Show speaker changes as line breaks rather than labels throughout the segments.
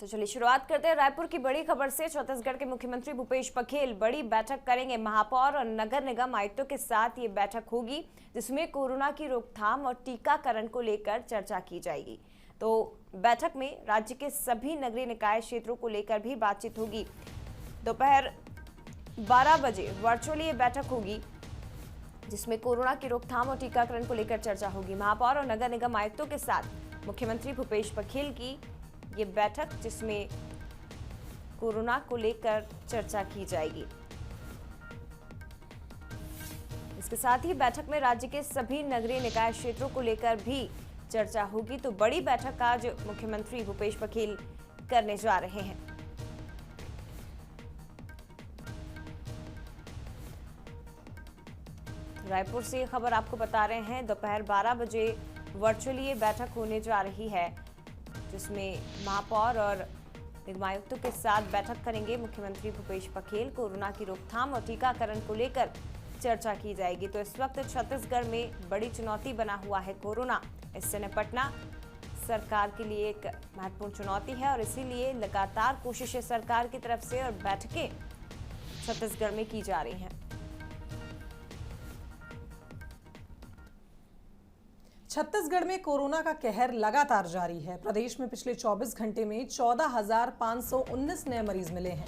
तो चलिए शुरुआत करते हैं रायपुर की बड़ी खबर से। छत्तीसगढ़ के मुख्यमंत्री भूपेश बघेल बड़ी बैठक करेंगे। महापौर और नगर निगम आयुक्तों के साथ ये बैठक होगी, जिसमें कोरोना की रोकथाम और टीकाकरण को लेकर चर्चा की जाएगी। तो बैठक में राज्य के सभी नगरीय निकाय क्षेत्रों को लेकर भी बातचीत होगी। दोपहर 12 बजे वर्चुअली ये बैठक होगी, जिसमें कोरोना की रोकथाम और टीकाकरण को लेकर चर्चा होगी। महापौर और नगर निगम आयुक्तों के साथ मुख्यमंत्री भूपेश बघेल की ये बैठक, जिसमें कोरोना को लेकर चर्चा की जाएगी। इसके साथ ही बैठक में राज्य के सभी नगरीय निकाय क्षेत्रों को लेकर भी चर्चा होगी। तो बड़ी बैठक आज मुख्यमंत्री भूपेश बघेल करने जा रहे हैं। रायपुर से ये खबर आपको बता रहे हैं। दोपहर 12 बजे वर्चुअली ये बैठक होने जा रही है, जिसमें महापौर और निगमायुक्तों के साथ बैठक करेंगे मुख्यमंत्री भूपेश बघेल। कोरोना की रोकथाम और टीकाकरण को लेकर चर्चा की जाएगी। तो इस वक्त छत्तीसगढ़ में बड़ी चुनौती बना हुआ है कोरोना। इससे निपटना सरकार के लिए एक महत्वपूर्ण चुनौती है और इसीलिए लगातार कोशिशें सरकार की तरफ से और बैठकें छत्तीसगढ़ में की जा रही हैं।
छत्तीसगढ़ में कोरोना का कहर लगातार जारी है। प्रदेश में पिछले 24 घंटे में 14,519 नए मरीज मिले हैं।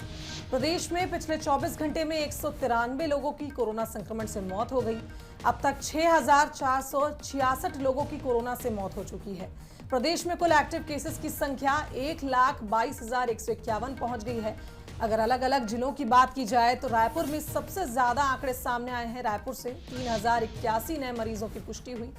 प्रदेश में पिछले 24 घंटे में 193 लोगों की कोरोना संक्रमण से मौत हो गई। अब तक 6,466 लोगों की कोरोना से मौत हो चुकी है। प्रदेश में कुल एक्टिव केसेस की संख्या 1,22,151 पहुंच गई है। अगर अलग अलग जिलों की बात की जाए तो रायपुर में सबसे ज्यादा आंकड़े सामने आए हैं। रायपुर से 3,081 नए मरीजों की पुष्टि हुई।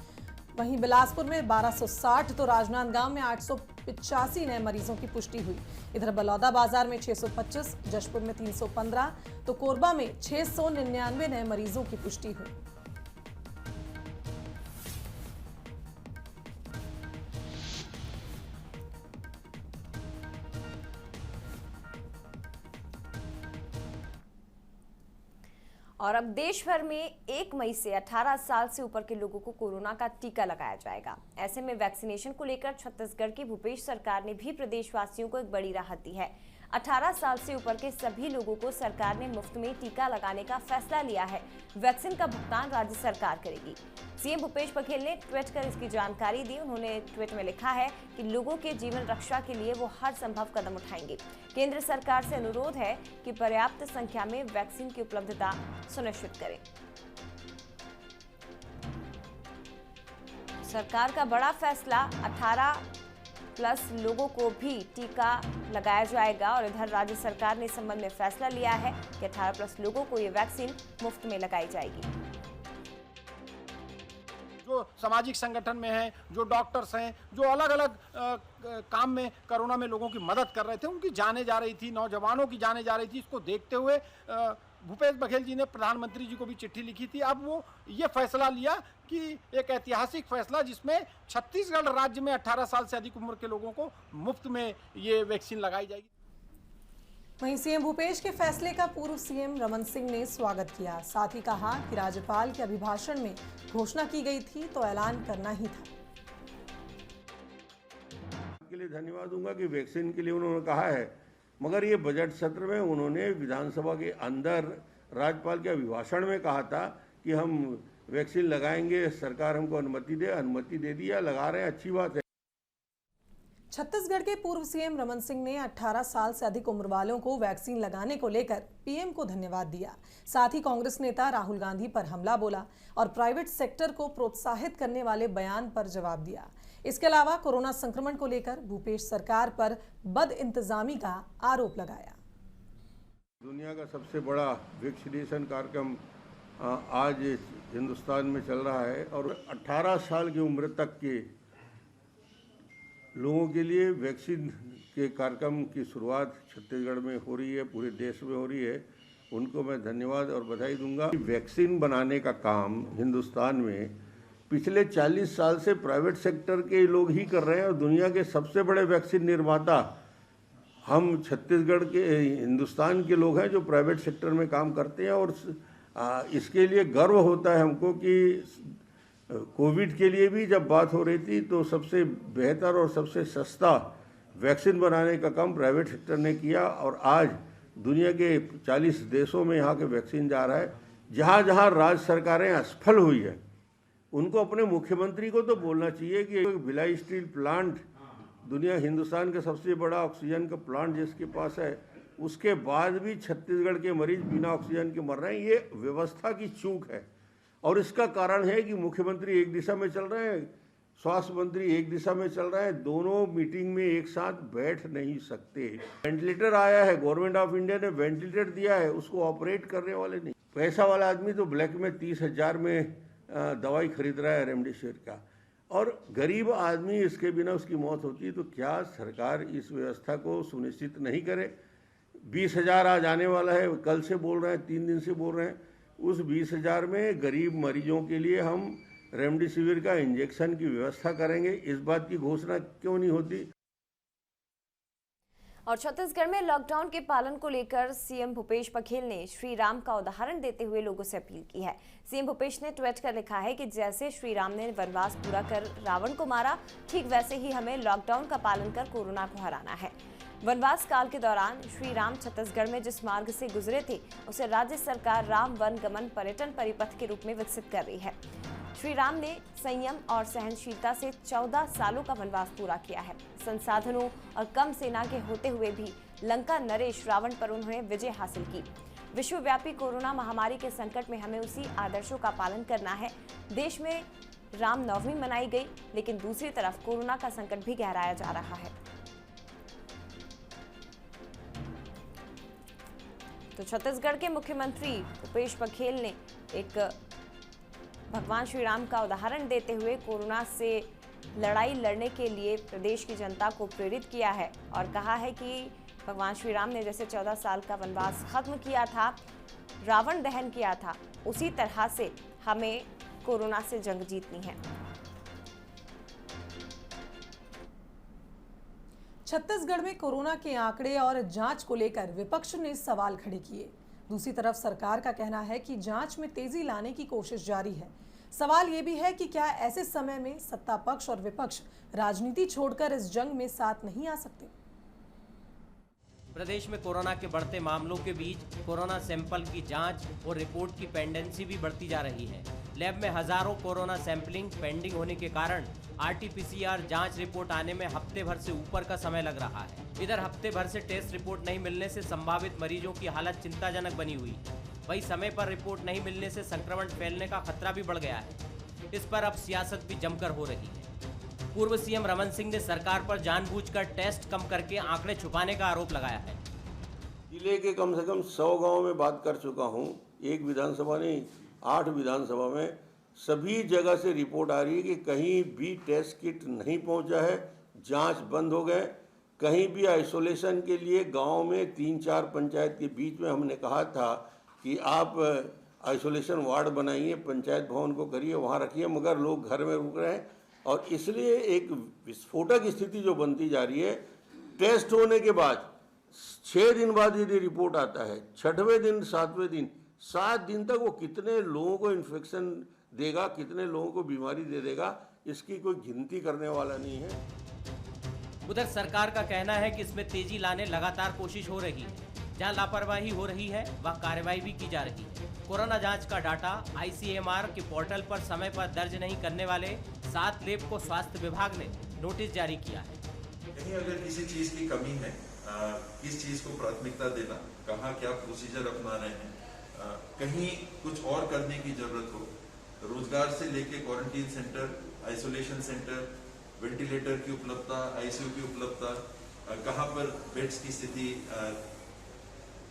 वहीं बिलासपुर में 1260 तो राजनांदगांव में 885 नए मरीजों की पुष्टि हुई। इधर बलौदाबाजार में 625, जशपुर में 315 तो कोरबा में 699 नए मरीजों की पुष्टि हुई।
और अब देश भर में 1 मई से 18 साल से ऊपर के लोगों को कोरोना का टीका लगाया जाएगा। ऐसे में वैक्सीनेशन को लेकर छत्तीसगढ़ की भूपेश सरकार ने भी प्रदेशवासियों को एक बड़ी राहत दी है। 18 साल से ऊपर के सभी लोगों को सरकार ने मुफ्त में टीका लगाने का फैसला लिया है। वैक्सीन का भुगतान राज्य सरकार करेगी। सीएम भूपेश बघेल ने ट्वीट कर इसकी जानकारी दी। उन्होंने ट्वीट में लिखा है कि लोगों के जीवन रक्षा के लिए वो हर संभव कदम उठाएंगे। केंद्र सरकार से अनुरोध है कि पर्याप्त संख्या में वैक्सीन की उपलब्धता सुनिश्चित करें। सरकार का बड़ा फैसला, 18+ लोगों को भी टीका लगाया जाएगा। और इधर राज्य सरकार ने इस संबंध में फैसला लिया है कि 18+ लोगों को ये वैक्सीन मुफ्त में लगाई जाएगी।
जो सामाजिक संगठन में हैं, जो डॉक्टर्स हैं, जो अलग अलग काम में कोरोना में लोगों की मदद कर रहे थे, उनकी जानें जा रही थी, नौजवानों की जानें जा रही थी। इसको देखते हुए भूपेश बघेल जी ने प्रधानमंत्री जी को भी चिट्ठी लिखी थी। अब वो ये फैसला लिया कि एक ऐतिहासिक फैसला, जिसमें छत्तीसगढ़ राज्य में 18 साल से अधिक उम्र के लोगों को मुफ्त में ये वैक्सीन लगाई जाएगी।
वहीं सीएम भूपेश के फैसले का पूर्व सीएम रमन सिंह ने स्वागत किया। साथ ही कहा कि राज्यपाल के अभिभाषण में घोषणा की गई थी तो ऐलान करना ही था।
के लिए धन्यवाद दूंगा कि वैक्सीन के लिए उन्होंने कहा है, मगर ये बजट सत्र में उन्होंने विधानसभा के अंदर राज्यपाल के अभिभाषण में कहा था कि हम वैक्सीन लगाएंगे, सरकार हमको अनुमति दे दिया, लगा रहे हैं, अच्छी बात है।
छत्तीसगढ़ के पूर्व सीएम रमन सिंह ने 18 साल से अधिक उम्र वालों को वैक्सीन लगाने को लेकर पीएम को धन्यवाद दिया। साथ ही कांग्रेस नेता राहुल गांधी पर हमला बोला और प्राइवेट सेक्टर को प्रोत्साहित करने वाले बयान पर जवाब दिया। इसके अलावा कोरोना संक्रमण को लेकर भूपेश सरकार पर बदइंतजामी का आरोप लगाया।
दुनिया का सबसे बड़ा वैक्सीनेशन कार्यक्रम आज हिंदुस्तान में चल रहा है और 18 साल की उम्र तक के लोगों के लिए वैक्सीन के कार्यक्रम की शुरुआत छत्तीसगढ़ में हो रही है, पूरे देश में हो रही है। उनको मैं धन्यवाद और बधाई दूंगा। वैक्सीन बनाने का काम हिंदुस्तान में पिछले 40 साल से प्राइवेट सेक्टर के लोग ही कर रहे हैं और दुनिया के सबसे बड़े वैक्सीन निर्माता हम छत्तीसगढ़ के, हिंदुस्तान के लोग हैं जो प्राइवेट सेक्टर में काम करते हैं। और इसके लिए गर्व होता है हमको कि कोविड के लिए भी जब बात हो रही थी तो सबसे बेहतर और सबसे सस्ता वैक्सीन बनाने का काम प्राइवेट सेक्टर ने किया और आज दुनिया के 40 देशों में यहाँ के वैक्सीन जा रहा है। जहाँ जहाँ राज्य सरकारें असफल हुई है उनको अपने मुख्यमंत्री को तो बोलना चाहिए कि भिलाई स्टील प्लांट हिंदुस्तान का सबसे बड़ा ऑक्सीजन का प्लांट जिसके पास है, उसके बाद भी छत्तीसगढ़ के मरीज बिना ऑक्सीजन के मर रहे हैं। ये व्यवस्था की चूक है और इसका कारण है कि मुख्यमंत्री एक दिशा में चल रहे हैं, स्वास्थ्य मंत्री एक दिशा में चल रहे हैं, दोनों मीटिंग में एक साथ बैठ नहीं सकते। वेंटिलेटर आया है, गवर्नमेंट ऑफ इंडिया ने वेंटिलेटर दिया है, उसको ऑपरेट करने वाले नहीं। पैसा वाला आदमी तो ब्लैक में 30,000 में दवाई खरीद रहा है रेमडेसिविर का, और गरीब आदमी इसके बिना उसकी मौत होती है। तो क्या सरकार इस व्यवस्था को सुनिश्चित नहीं करे? 20,000 आज आने वाला है, कल से बोल रहे हैं, 3 दिन से बोल रहे हैं। उस 20,000 में गरीब मरीजों के लिए हम रेमडेसिविर का इंजेक्शन की व्यवस्था करेंगे, इस बात की घोषणा क्यों नहीं होती?
और छत्तीसगढ़ में लॉकडाउन के पालन को लेकर सीएम भूपेश बघेल ने श्री राम का उदाहरण देते हुए लोगों से अपील की है। सीएम भूपेश ने ट्वीट कर लिखा है कि जैसे श्री राम ने वनवास पूरा कर रावण को मारा, ठीक वैसे ही हमें लॉकडाउन का पालन कर कोरोना को हराना है। वनवास काल के दौरान श्री राम छत्तीसगढ़ में जिस मार्ग से गुजरे थे उसे राज्य सरकार राम वन गमन पर्यटन परिपथ के रूप में विकसित कर रही है। श्री राम ने संयम और सहनशीलता से 14 सालों का वनवास पूरा किया है। संसाधनों और कम सेना के होते हुए भी लंका नरेश रावण पर उन्होंने विजय हासिल की। विश्वव्यापी कोरोना महामारी के संकट में हमें उसी आदर्शों का पालन करना है। देश में रामनवमी मनाई गई, लेकिन दूसरी तरफ कोरोना का संकट भी गहराया जा रहा है। तो छत्तीसगढ़ के मुख्यमंत्री भूपेश बघेल ने एक भगवान श्री राम का उदाहरण देते हुए कोरोना से लड़ाई लड़ने के लिए प्रदेश की जनता को प्रेरित किया है और कहा है कि भगवान श्री राम ने जैसे 14 साल का वनवास खत्म किया था, रावण दहन किया था, उसी तरह से हमें कोरोना से जंग जीतनी है।
छत्तीसगढ़ में कोरोना के आंकड़े और जांच को लेकर विपक्ष ने सवाल खड़े किए। दूसरी तरफ सरकार का कहना है कि जांच में तेजी लाने की कोशिश जारी है। सवाल ये भी है कि क्या ऐसे समय में सत्ता पक्ष और विपक्ष राजनीति छोड़कर इस जंग में साथ नहीं आ सकते?
प्रदेश में कोरोना के बढ़ते मामलों के बीच कोरोना सैंपल की जांच और रिपोर्ट की पेंडेंसी भी बढ़ती जा रही है। लैब में हजारों कोरोना सैंपलिंग पेंडिंग होने के कारण RT-PCR जांच रिपोर्ट आने में हफ्ते भर से ऊपर का समय लग रहा है। इधर हफ्ते भर से टेस्ट रिपोर्ट नहीं मिलने से संभावित मरीजों की हालत चिंताजनक बनी हुई। वहीं समय पर रिपोर्ट नहीं मिलने से संक्रमण फैलने का खतरा भी बढ़ गया है। इस पर अब सियासत भी जमकर हो रही है। पूर्व सीएम रमन सिंह ने सरकार पर जानबूझकर टेस्ट कम करके आंकड़े छुपाने का आरोप लगाया है।
जिले के कम से कम 100 गाँव में बात कर चुका हूँ, एक विधानसभा नहीं 8 विधानसभा में सभी जगह से रिपोर्ट आ रही है कि कहीं भी टेस्ट किट नहीं पहुंचा है, जांच बंद हो गए। कहीं भी आइसोलेशन के लिए गांव में 3-4 पंचायत के बीच में हमने कहा था कि आप आइसोलेशन वार्ड बनाइए, पंचायत भवन को करिए, वहाँ रखिए, मगर लोग घर में रुक रहे हैं और इसलिए एक विस्फोटक स्थिति जो बनती जा रही है। टेस्ट होने के बाद 6 दिन बाद यदि रिपोर्ट आता है, 6वें दिन 7वें दिन 7 दिन तक वो कितने लोगों को इन्फेक्शन देगा, कितने लोगों को बीमारी दे देगा, इसकी कोई गिनती करने वाला नहीं है।
उधर सरकार का कहना है कि इसमें तेजी लाने लगातार कोशिश हो रही है। जहां लापरवाही हो रही है वहां कार्रवाई भी की जा रही है। कोरोना जांच का डाटा ICMR के पोर्टल पर समय पर दर्ज नहीं करने वाले 7 लैब को स्वास्थ्य विभाग ने नोटिस जारी किया है।
कहीं अगर किसी चीज की कमी है, किस चीज को प्राथमिकता देना, कहाँ क्या प्रोसीजर अपना रहे हैं, कहीं कुछ और करने की जरूरत हो, रोजगार से लेके quarantine centre, isolation centre, ventilator की उपलब्धता, ICU की उपलब्धता, कहाँ पर बेड्स की स्थिति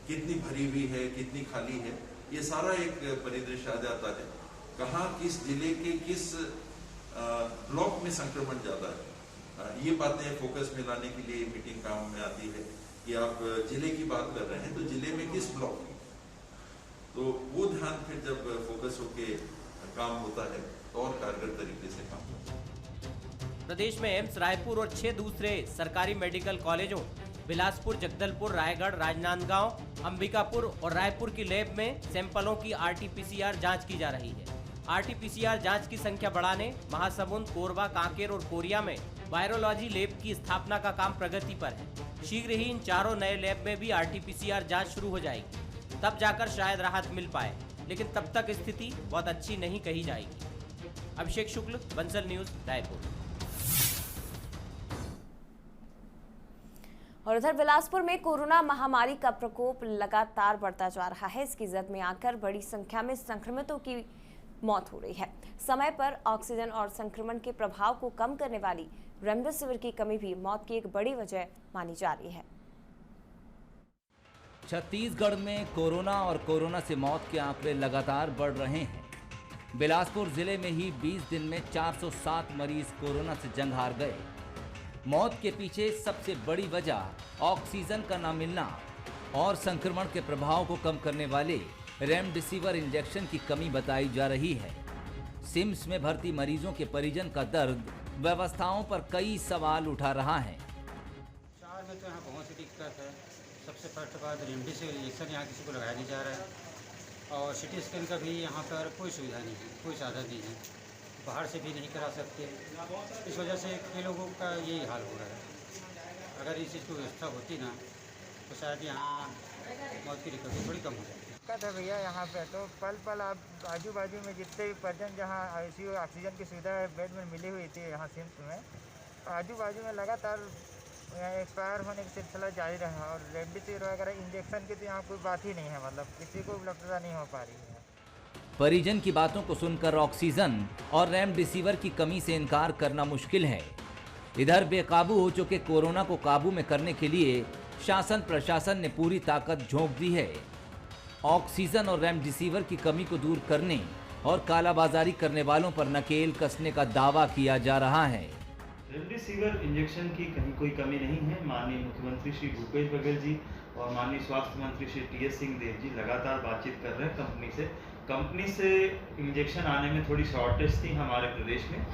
कितनी भरी हुई है, कितनी खाली है, ये सारा एक परिदृश्य आ जाता है। कहाँ किस जिले के किस ब्लॉक में संक्रमण ज्यादा है, ये बातें फोकस में लाने के लिए मीटिंग काम में आती है कि आप जिले की बात कर रहे हैं तो जिले में किस ब्लॉक में, तो वो ध्यान फिर जब फोकस होके काम होता है तो और कारगर तरीके से काम होता है।
प्रदेश में एम्स रायपुर और 6 दूसरे सरकारी मेडिकल कॉलेजों बिलासपुर, जगदलपुर, रायगढ़, राजनांदगांव, अंबिकापुर और रायपुर की लैब में सैंपलों की RT-PCR जांच की जा रही है। RT-PCR जांच की संख्या बढ़ाने महासमुंद, कोरबा, कांकेर और कोरिया में वायरोलॉजी लैब की स्थापना का काम प्रगति पर है। शीघ्र ही इन चारों नए लैब में भी RT-PCR जांच शुरू हो जाएगी, तब जाकर शायद राहत मिल पाए, लेकिन तब तक स्थिति बहुत अच्छी नहीं कही जाएगी। अभिषेक शुक्ल, बंसल न्यूज, रायपुर।
और उधर बिलासपुर में कोरोना महामारी का प्रकोप लगातार बढ़ता जा रहा है। इसकी जद में आकर बड़ी संख्या में संक्रमितों की मौत हो रही है। समय पर ऑक्सीजन और संक्रमण के प्रभाव को कम करने वाली रेमडेसिविर की कमी भी मौत की एक बड़ी वजह मानी जा रही है।
छत्तीसगढ़ में कोरोना और कोरोना से मौत के आंकड़े लगातार बढ़ रहे हैं। बिलासपुर जिले में ही 20 दिन में 407 मरीज कोरोना से जंग हार गए। मौत के पीछे सबसे बड़ी वजह ऑक्सीजन का न मिलना और संक्रमण के प्रभाव को कम करने वाले रेमडेसिविर इंजेक्शन की कमी बताई जा रही है। सिम्स में भर्ती मरीजों के परिजन का दर्द व्यवस्थाओं पर कई सवाल उठा रहा है।
शहर में तो यहाँ बहुत सी दिक्कत है। सबसे फर्स्ट बात रेमडेसिविर इंजेक्शन यहाँ किसी को लगाया नहीं जा रहा है और CT स्कैन का भी यहाँ पर कोई सुविधा नहीं है, कोई साधन नहीं है, बाहर से भी नहीं करा सकते। इस वजह से कई लोगों का यही हाल हो रहा है। अगर इस चीज़ की व्यवस्था होती ना तो शायद यहाँ मौत की रिकवरी थोड़ी कम हो जाती।
दिक्कत है भैया यहाँ पे तो पल आप आजू बाजू में जितने भी पर्सन जहाँ ICU ऑक्सीजन की सुविधा बेड में मिली हुई थी यहाँ सिम्स में, आजू बाजू में लगातार एक्सपायर होने का सिलसिला जारी रहा और रेमडेसिविर वगैरह इंजेक्शन की तो यहाँ कोई बात ही नहीं है, मतलब किसी को उपलब्धता नहीं हो पा रही है।
परिजन की बातों को सुनकर ऑक्सीजन और रेमडेसिविर की कमी से इनकार करना मुश्किल है। इधर बेकाबू हो चुके कोरोना को काबू में करने के लिए शासन प्रशासन ने पूरी ताकत झोंक दी है। ऑक्सीजन और रेमडेसिविर की कमी को दूर करने और कालाबाजारी करने वालों पर नकेल कसने का दावा किया जा रहा है।
रेमडेसिविर इंजेक्शन की कहीं कोई कमी नहीं है। माननीय मुख्यमंत्री श्री भूपेश बघेल जी और माननीय स्वास्थ्य मंत्री श्री TS सिंहदेव जी लगातार बातचीत कर रहे हैं कंपनी से इंजेक्शन आने में थोड़ी शॉर्टेज थी हमारे प्रदेश में,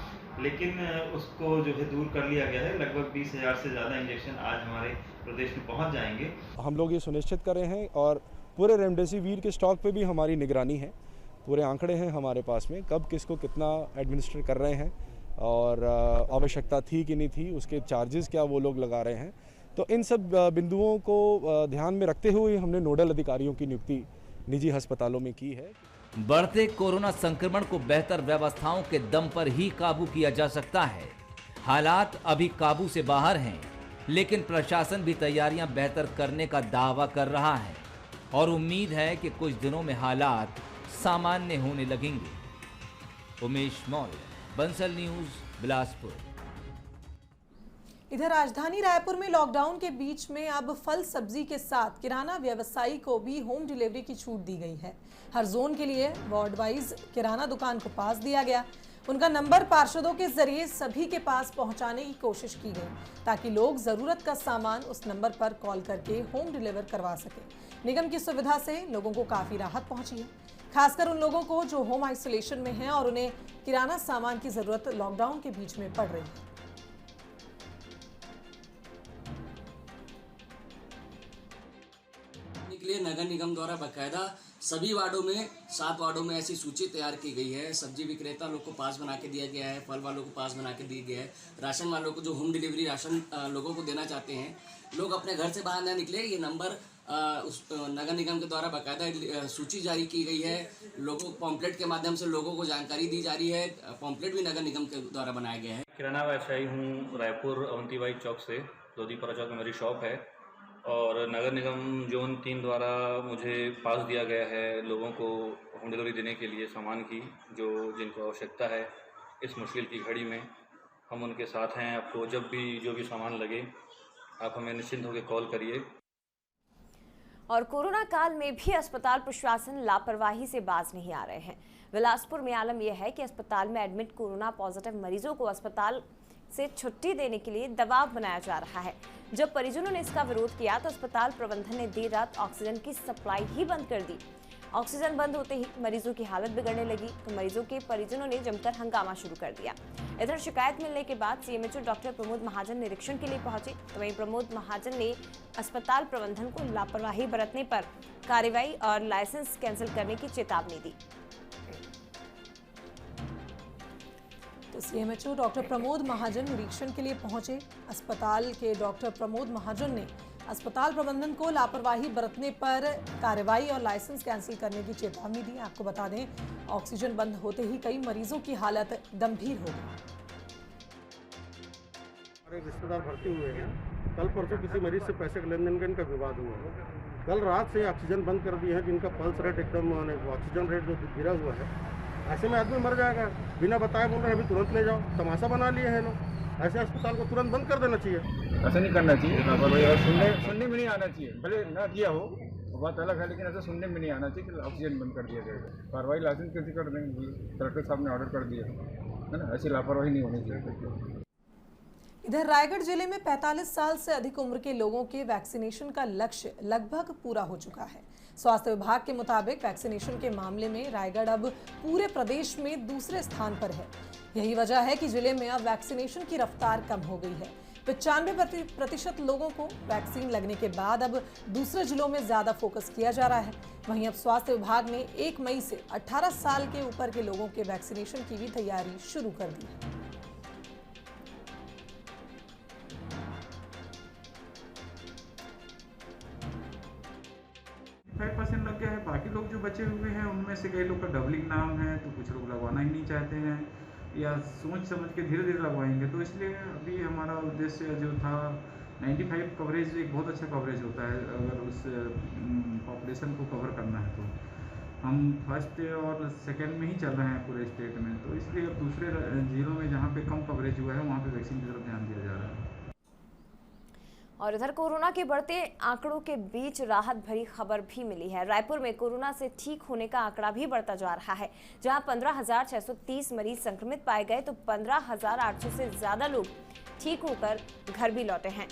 लेकिन उसको जो है दूर कर लिया गया है। लगभग 20,000 से ज़्यादा इंजेक्शन आज हमारे प्रदेश में पहुंच जाएंगे। हम लोग ये सुनिश्चित कर रहे हैं और पूरे रेमडेसिविर के स्टॉक पे भी हमारी निगरानी है। पूरे आंकड़े हैं हमारे पास में, कब किसको कितना एडमिनिस्टर कर रहे हैं और आवश्यकता थी कि नहीं थी, उसके चार्जेस क्या वो लोग लगा रहे हैं। तो इन सब बिंदुओं को ध्यान में रखते हुए हमने नोडल अधिकारियों की नियुक्ति निजी अस्पतालों में की है।
बढ़ते कोरोना संक्रमण को बेहतर व्यवस्थाओं के दम पर ही काबू किया जा सकता है। हालात अभी काबू से बाहर हैं, लेकिन प्रशासन भी तैयारियां बेहतर करने का दावा कर रहा है और उम्मीद है कि कुछ दिनों में हालात सामान्य होने लगेंगे। उमेश मौर्य, बंसल न्यूज, बिलासपुर।
इधर राजधानी रायपुर में लॉकडाउन के बीच में अब फल सब्जी के साथ किराना व्यवसायी को भी होम डिलीवरी की छूट दी गई है। हर जोन के लिए वार्ड वाइज किराना दुकान को पास दिया गया। उनका नंबर पार्षदों के जरिए सभी के पास पहुंचाने की कोशिश की गई ताकि लोग जरूरत का सामान उस नंबर पर कॉल करके होम डिलीवर करवा सके। निगम की सुविधा से लोगों को काफी राहत पहुंची है, खासकर उन लोगों को जो होम आइसोलेशन में हैं और उन्हें किराना सामान की जरूरत लॉकडाउन के बीच में पड़ रही है।
के लिए नगर निगम द्वारा बकायदा सभी वार्डों में 7 वार्डों में ऐसी सूची तैयार की गई है। सब्जी विक्रेता लोग को पास बना के दिया गया है, फल वालों को पास बना के दिया गया है, राशन वालों को जो होम डिलीवरी राशन लोगों को देना चाहते हैं, लोग अपने घर से बाहर ना निकले। ये नंबर उस नगर निगम के द्वारा बकायदा सूची जारी की गई है। लोगों पॉम्पलेट के माध्यम से लोगों को जानकारी दी जा रही है। पॉम्पलेट भी नगर निगम के द्वारा बनाया गया है।
किराना व्यवसायी हूँ, रायपुर अवंतीबाई चौक से, लोधीपुरा चौक में मेरी शॉप है और नगर निगम जोन 3 द्वारा मुझे पास दिया गया है लोगों को होम डिलीवरी देने के लिए सामान की, जो जिनको आवश्यकता है। इस मुश्किल की घड़ी में हम उनके साथ हैं। आपको जब भी जो भी सामान लगे आप हमें निश्चिंत होकर कॉल करिए।
और कोरोना काल में भी अस्पताल प्रशासन लापरवाही से बाज नहीं आ रहे हैं। बिलासपुर में आलम यह है कि अस्पताल में एडमिट कोरोना पॉजिटिव मरीजों को अस्पताल से छुट्टी देने के लिए दबाव बनाया जा रहा है। जब परिजनों ने इसका विरोध किया तो अस्पताल प्रबंधन ने देर रात ऑक्सीजन की सप्लाई ही बंद कर दी। ऑक्सीजन बंद होते ही मरीजों की हालत बिगड़ने लगी तो मरीजों के परिजनों ने जमकर हंगामा शुरू कर दिया। इधर शिकायत मिलने के बाद CMHO डॉक्टर प्रमोद महाजन निरीक्षण के लिए पहुंचे, तो वहीं प्रमोद महाजन ने अस्पताल प्रबंधन को लापरवाही बरतने पर कार्रवाई और लाइसेंस कैंसिल करने की चेतावनी दी। तो
सीएमएचओ डॉक्टर प्रमोद महाजन निरीक्षण के लिए पहुंचे। अस्पताल के डॉक्टर प्रमोद महाजन ने अस्पताल प्रबंधन को लापरवाही बरतने पर कार्रवाई और लाइसेंस कैंसिल करने की चेतावनी दी। आपको बता दें, ऑक्सीजन बंद होते ही कई मरीजों की हालत गंभीर हो गई।
हमारे रिश्तेदार भर्ती हुए हैं। कल परसों किसी मरीज से पैसे के लेन देन का इनका विवाद हुआ है। कल रात से ऑक्सीजन बंद कर दिए हैं, जिनका पल्स रेट एकदम ऑक्सीजन रेट जो गिरा हुआ है। ऐसे में आदमी मर जाएगा। बिना बताए बोल रहे हैं अभी तुरंत ले जाओ। तमाशा बना लिए हैं लोग। ऐसे अस्पताल को तुरंत बंद कर देना चाहिए।
ऐसा नहीं करना चाहिए। सुनने में नहीं आना चाहिए। भले ना दिया हो वो बात अलग है, लेकिन ऐसा सुनने में नहीं आना चाहिए कि ऑक्सीजन बंद कर दिया जाएगा। कार्रवाई लाइसेंस कैसे कर देंगे? कलेक्टर साहब ने ऑर्डर कर दिया है ना। ऐसी लापरवाही नहीं होनी चाहिए।
इधर रायगढ़ जिले में 45 साल से अधिक उम्र के लोगों के वैक्सीनेशन का लक्ष्य लगभग पूरा हो चुका है। स्वास्थ्य विभाग के मुताबिक वैक्सीनेशन के मामले में रायगढ़ अब पूरे प्रदेश में दूसरे स्थान पर है। यही वजह है कि जिले में अब वैक्सीनेशन की रफ्तार कम हो गई है। 95% लोगों को वैक्सीन लगने के बाद अब दूसरे जिलों में ज्यादा फोकस किया जा रहा है। वहीं अब स्वास्थ्य विभाग ने 1 मई से 18 साल के ऊपर के लोगों के वैक्सीनेशन की भी तैयारी शुरू कर दी है।
5% लग गया है। बाकी लोग जो बचे हुए हैं उनमें से कई लोग का डबलिंग नाम है, तो कुछ लोग लगवाना ही नहीं चाहते हैं या सोच समझ के धीरे धीरे लगवाएंगे। तो इसलिए अभी हमारा उद्देश्य जो था 95 कवरेज एक बहुत अच्छा कवरेज होता है। अगर उस पॉपुलेशन को कवर करना है तो हम फर्स्ट और सेकेंड में ही चल रहे हैं पूरे स्टेट में। तो इसलिए अब दूसरे जिलों में जहाँ पे कम कवरेज हुआ है वहाँ पे वैक्सीन की तरफ ध्यान दिया जा रहा है।
और इधर कोरोना के बढ़ते आंकड़ों के बीच राहत भरी खबर भी मिली है। रायपुर में कोरोना से ठीक होने का आंकड़ा भी बढ़ता जा रहा है। जहां 15,630 मरीज संक्रमित पाए गए तो 15,800 से ज्यादा लोग ठीक होकर घर भी लौटे हैं।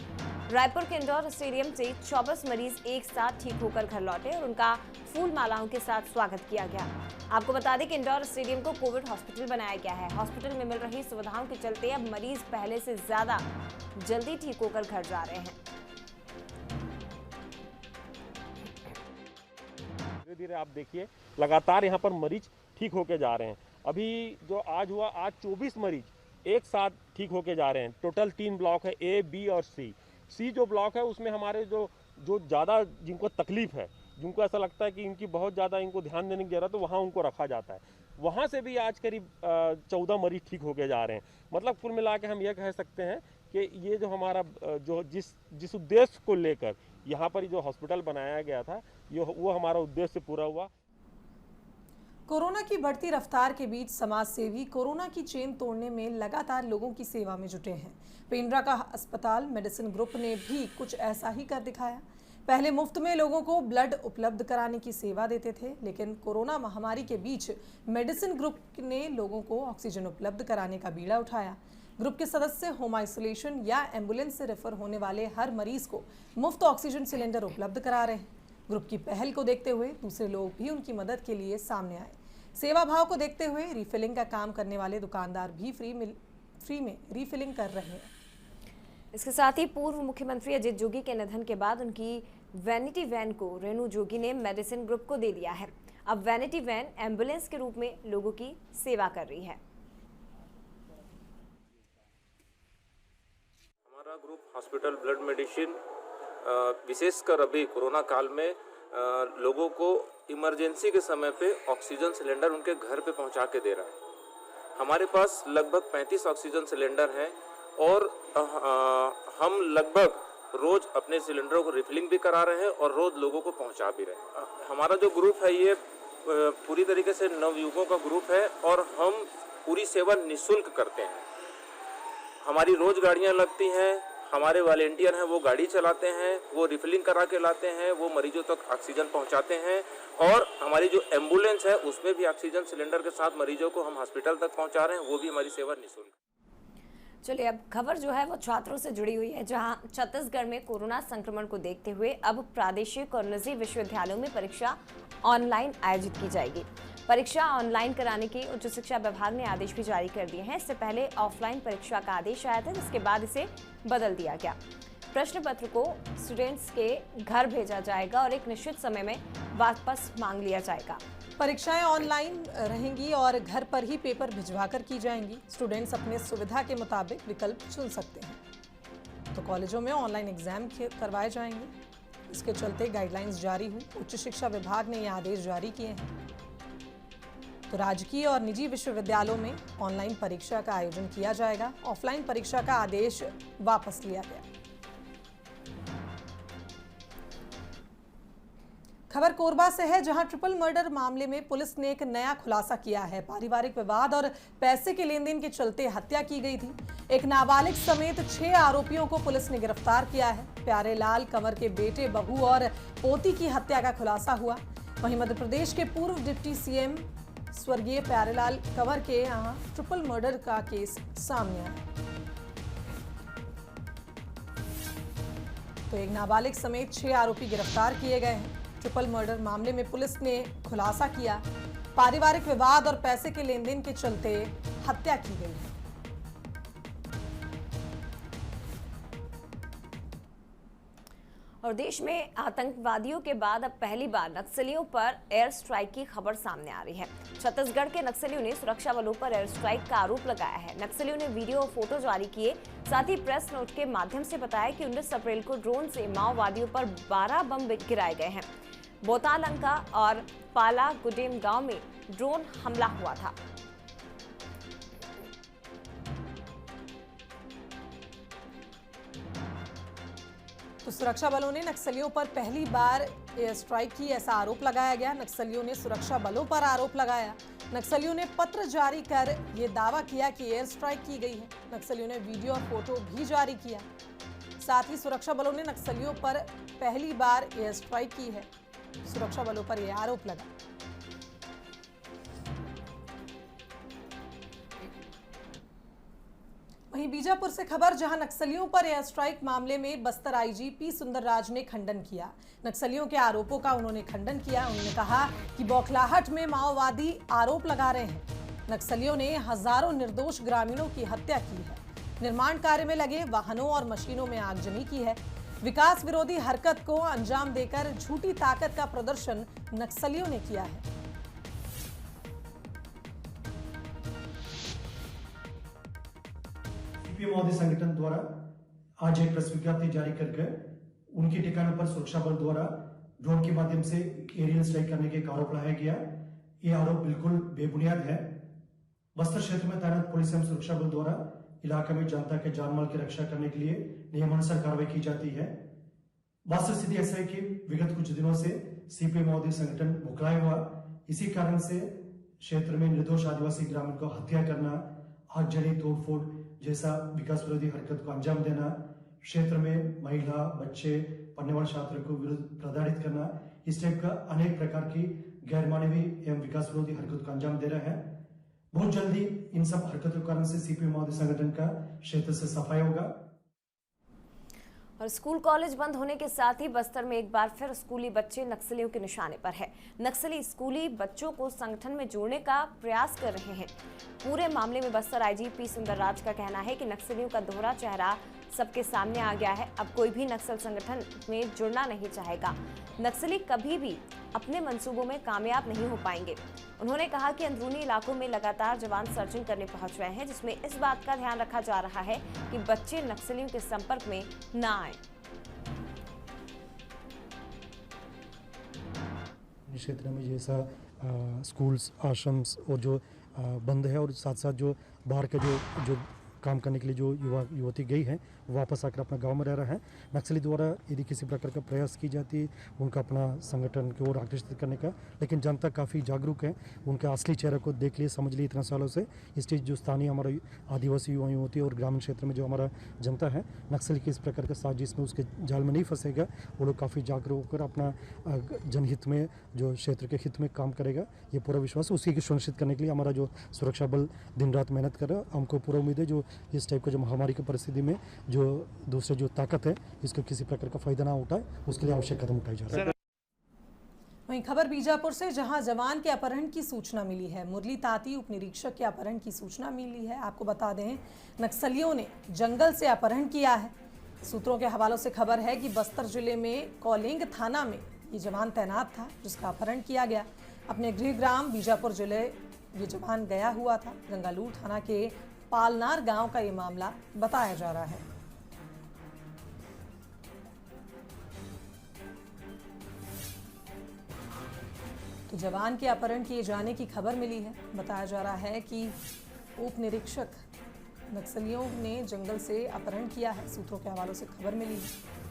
रायपुर के इंडोर स्टेडियम से 24 मरीज एक साथ ठीक होकर घर लौटे और उनका फूल मालाओं के साथ स्वागत किया गया। आपको बता दें कि इंडोर स्टेडियम को कोविड हॉस्पिटल बनाया गया है। हॉस्पिटल में मिल रही सुविधाओं के चलते अब मरीज पहले से ज्यादा जल्दी ठीक होकर घर जा रहे हैं।
धीरे धीरे आप देखिए लगातार यहाँ पर मरीज ठीक होके जा रहे हैं। अभी जो आज हुआ, आज 24 मरीज एक साथ ठीक होके जा रहे हैं। टोटल 3 ब्लॉक है, ए, बी और सी। सी जो ब्लॉक है उसमें हमारे जो ज़्यादा जिनको तकलीफ है, जिनको ऐसा लगता है कि इनकी बहुत ज़्यादा इनको ध्यान देने की जरूरत है, तो वहाँ उनको रखा जाता है। वहाँ से भी आज करीब 14 मरीज ठीक होके जा रहे हैं। मतलब कुल मिला के हम ये कह सकते हैं कि ये जो हमारा जो जिस उद्देश्य को लेकर यहाँ पर जो हॉस्पिटल बनाया गया था वो हमारा उद्देश्य पूरा हुआ।
कोरोना की बढ़ती रफ्तार के बीच समाज सेवी कोरोना की चेन तोड़ने में लगातार लोगों की सेवा में जुटे हैं। पेंड्रा का अस्पताल मेडिसिन ग्रुप ने भी कुछ ऐसा ही कर दिखाया। पहले मुफ्त में लोगों को ब्लड उपलब्ध कराने की सेवा देते थे, लेकिन कोरोना महामारी के बीच मेडिसिन ग्रुप ने लोगों को ऑक्सीजन उपलब्ध कराने का बीड़ा उठाया। ग्रुप के सदस्य होम आइसोलेशन या एम्बुलेंस से रेफर होने वाले हर मरीज को मुफ्त ऑक्सीजन सिलेंडर उपलब्ध करा रहे हैं। ग्रुप की पहल को देखते हुए दूसरे लोग भी उनकी मदद के लिए सामने आए। सेवा भाव को देखते हुए रिफिलिंग का काम करने वाले दुकानदार भी फ्री में रिफिलिंग कर रहे हैं।
इसके साथ ही पूर्व मुख्यमंत्री अजित जोगी के निधन के बाद उनकी वैनिटी वैन को रेणु जोगी ने मेडिसिन ग्रुप को दे दिया है। अब वैनिटी वैन एम्बुलेंस के रूप में लोगों की सेवा कर रही है।
हमारा ग्रुप हॉस्पिटल ब्लड मेडिसिन विशेषकर अभी कोरोना काल में लोगों को इमरजेंसी के समय पे ऑक्सीजन सिलेंडर उनके घर पे पहुंचा के दे रहा है। हमारे पास लगभग 35 ऑक्सीजन सिलेंडर हैं और हम लगभग रोज अपने सिलेंडरों को रिफिलिंग भी करा रहे हैं और रोज लोगों को पहुंचा भी रहे हैं। हमारा जो ग्रुप है ये पूरी तरीके से नवयुवकों का ग्रुप है और हम पूरी सेवा निःशुल्क करते हैं। हमारी रोज गाड़ियां लगती हैं, हमारे वॉलेंटियर हैं वो गाड़ी चलाते हैं, वो रिफिलिंग करा के लाते हैं, वो मरीजों तक ऑक्सीजन पहुंचाते हैं और हमारी जो एम्बुलेंस है उसमें भी ऑक्सीजन सिलेंडर के साथ मरीजों को हम हॉस्पिटल तक पहुंचा रहे हैं, वो भी हमारी सेवा निःशुल्क।
चलिए अब खबर जो है वो छात्रों से जुड़ी हुई है, जहां छत्तीसगढ़ में कोरोना संक्रमण को देखते हुए अब प्रादेशिक और निजी विश्वविद्यालयों में परीक्षा ऑनलाइन आयोजित की जाएगी। परीक्षा ऑनलाइन कराने के उच्च शिक्षा विभाग ने आदेश भी जारी कर दिए हैं। इससे पहले ऑफलाइन परीक्षा का आदेश आया था, जिसके बाद इसे बदल दिया गया। प्रश्न पत्र को स्टूडेंट्स के घर भेजा जाएगा और एक निश्चित समय में वापस मांग लिया जाएगा।
परीक्षाएं ऑनलाइन रहेंगी और घर पर ही पेपर भिजवाकर की जाएंगी। स्टूडेंट्स अपने सुविधा के मुताबिक विकल्प चुन सकते हैं। तो कॉलेजों में ऑनलाइन एग्जाम करवाए जाएंगे। इसके चलते गाइडलाइंस जारी हुई। उच्च शिक्षा विभाग ने ये आदेश जारी किए हैं। तो राजकीय और निजी विश्वविद्यालयों में ऑनलाइन परीक्षा का आयोजन किया जाएगा। ऑफलाइन परीक्षा का आदेश वापस लिया गया। खबर कोरबा से है, जहां ट्रिपल मर्डर मामले में पुलिस ने एक नया खुलासा किया है। पारिवारिक विवाद और पैसे के लेन देन के चलते हत्या की गई थी। एक नाबालिग समेत 6 आरोपियों को पुलिस ने गिरफ्तार किया है। प्यारेलाल कंवर के बेटे, बहू और पोती की हत्या का खुलासा हुआ। वहीं मध्य प्रदेश के पूर्व डिप्टी सीएम स्वर्गीय प्यारेलाल कंवर के यहां ट्रिपल मर्डर का केस सामने आया। तो एक नाबालिग समेत 6 आरोपी गिरफ्तार किए गए हैं। ट्रिपल मर्डर मामले में पुलिस ने खुलासा किया, पारिवारिक विवाद और पैसे के लेन देन के चलते हत्या की गई है।
और देश में आतंकवादियों के बाद अब पहली बार नक्सलियों पर एयर स्ट्राइक की खबर सामने आ रही है। छत्तीसगढ़ के नक्सलियों ने सुरक्षा बलों पर एयर स्ट्राइक का आरोप लगाया है। नक्सलियों ने वीडियो और फोटो जारी किए, साथ ही प्रेस नोट के माध्यम से बताया कि 19 अप्रैल को ड्रोन से माओवादियों पर 12 बम गिराए गए हैं। बोतालंका और पाला गुडेम गांव में ड्रोन हमला हुआ था।
तो सुरक्षा बलों ने नक्सलियों पर पहली बार एयर स्ट्राइक की, ऐसा आरोप लगाया गया। नक्सलियों ने सुरक्षा बलों पर आरोप लगाया। नक्सलियों ने पत्र जारी कर यह दावा किया कि एयर स्ट्राइक की गई है। नक्सलियों ने वीडियो और फोटो भी जारी किया। साथ ही सुरक्षा बलों ने नक्सलियों पर पहली बार एयर स्ट्राइक की है। सुरक्षा बलों पर यह आरोप लगा। वहीं बीजापुर से खबर, जहां नक्सलियों पर एयर स्ट्राइक मामले में बस्तर आईजी पी सुंदरराज ने खंडन किया। नक्सलियों के आरोपों का उन्होंने खंडन किया। उन्होंने कहा कि बौखलाहट में माओवादी आरोप लगा रहे हैं। नक्सलियों ने हजारों निर्दोष ग्रामीणों की हत्या की है। निर्माण कार्य में लगे वाहनों और मशीनों में आगजनी की है। विकास विरोधी हरकत को अंजाम देकर झूठी ताकत का प्रदर्शन नक्सलियों ने किया है।
सीपीएम महोदय संगठन द्वारा आज एक प्रेस विज्ञप्ति जारी करके उनके ठिकानों पर सुरक्षा बल द्वारा ड्रोन के माध्यम से एरियल स्ट्राइक करने के एक आरोप लगाया गया। ये आरोप बिल्कुल बेबुनियाद है। बस्तर क्षेत्र में तैनात पुलिस एवं सुरक्षा बल द्वारा इलाके में जनता के जान माल की रक्षा करने के लिए नियमानुसार कार्रवाई की जाती है। वास्तव स्थिति ऐसा है कि विगत कुछ दिनों से सीपीएम महोदय संगठन मुकराया हुआ, इसी कारण से क्षेत्र में निर्दोष आदिवासी ग्रामीण को हत्या करना, आगजनी, तोड़फोड़ जैसा विकास विरोधी हरकत को अंजाम देना, क्षेत्र में महिला, बच्चे, पढ़ने वाले छात्रों को विरुद्ध प्रताड़ित करना, इस टाइप का अनेक प्रकार की गैर मानवीय एवं विकास विरोधी हरकत को अंजाम दे रहे हैं। बहुत जल्दी इन सब हरकतों के कारण से सीपीएम महोदय संगठन का क्षेत्र से सफाई होगा।
और स्कूल कॉलेज बंद होने के साथ ही बस्तर में एक बार फिर स्कूली बच्चे नक्सलियों के निशाने पर है। नक्सली स्कूली बच्चों को संगठन में जोड़ने का प्रयास कर रहे हैं। पूरे मामले में बस्तर आईजी पी सुंदरराज का कहना है कि नक्सलियों का दोहरा चेहरा सबके सामने आ गया है। अब कोई भी नक्सल संगठन में जुड़ना नहीं चाहेगा। नक्सली कभी भी अपने मंसूबों में कामयाब नहीं हो पाएंगे। उन्होंने कहा कि अंदरूनी इलाकों में लगातार जवान सर्चिंग करने पहुंच रहे हैं, जिसमें इस बात का ध्यान रखा जा रहा है कि बच्चे नक्सलियों के संपर्क में न आए।
क्षेत्र में जैसा स्कूल्स, आश्रम्स और जो बंद है, और साथ साथ जो बाहर के जो काम करने के लिए जो युवती गई है वापस आकर अपना गांव में रह रहा है। नक्सली द्वारा यदि किसी प्रकार का प्रयास की जाती है उनका अपना संगठन की ओर आकर्षित करने का, लेकिन जनता काफ़ी जागरूक है। उनके असली चेहरे को देख लिए, समझ लिए इतना सालों से। इसलिए जो स्थानीय हमारा आदिवासी युवा युवती और ग्रामीण क्षेत्र में जो हमारा जनता है, नक्सली के इस प्रकार का साजिश में उसके जाल में नहीं फंसेगा। वो लोग काफ़ी जागरूक होकर अपना जनहित में, जो क्षेत्र के हित में काम करेगा, ये पूरा विश्वास उसी की सुनिश्चित करने के लिए हमारा जो सुरक्षा बल दिन रात मेहनत कर रहा है। हमको पूरा उम्मीद है जो इस टाइप का जो महामारी की परिस्थिति में जो दूसरे जो ताकत है, इसको किसी प्रकार का फायदा ना उठाए, उसके लिए आवश्यक कदम उठाए जा रहे हैं।
वहीं खबर बीजापुर से, जहां जवान के अपहरण की सूचना मिली है। मुरली ताती उप निरीक्षक के अपहरण की सूचना मिली है। आपको बता दें, नक्सलियों ने जंगल से अपहरण किया है। सूत्रों के हवालों से खबर है कि बस्तर जिले में कौलिंग थाना में ये जवान तैनात था जिसका अपहरण किया गया। अपने गृह ग्राम बीजापुर जिले ये जवान गया हुआ था। गंगालूर थाना के पालनार गांव का ये मामला बताया जा रहा है। तो जवान के अपहरण किए जाने की खबर मिली है। बताया जा रहा है कि उप निरीक्षक नक्सलियों ने जंगल से अपहरण किया है। सूत्रों के हवालों से खबर मिली है।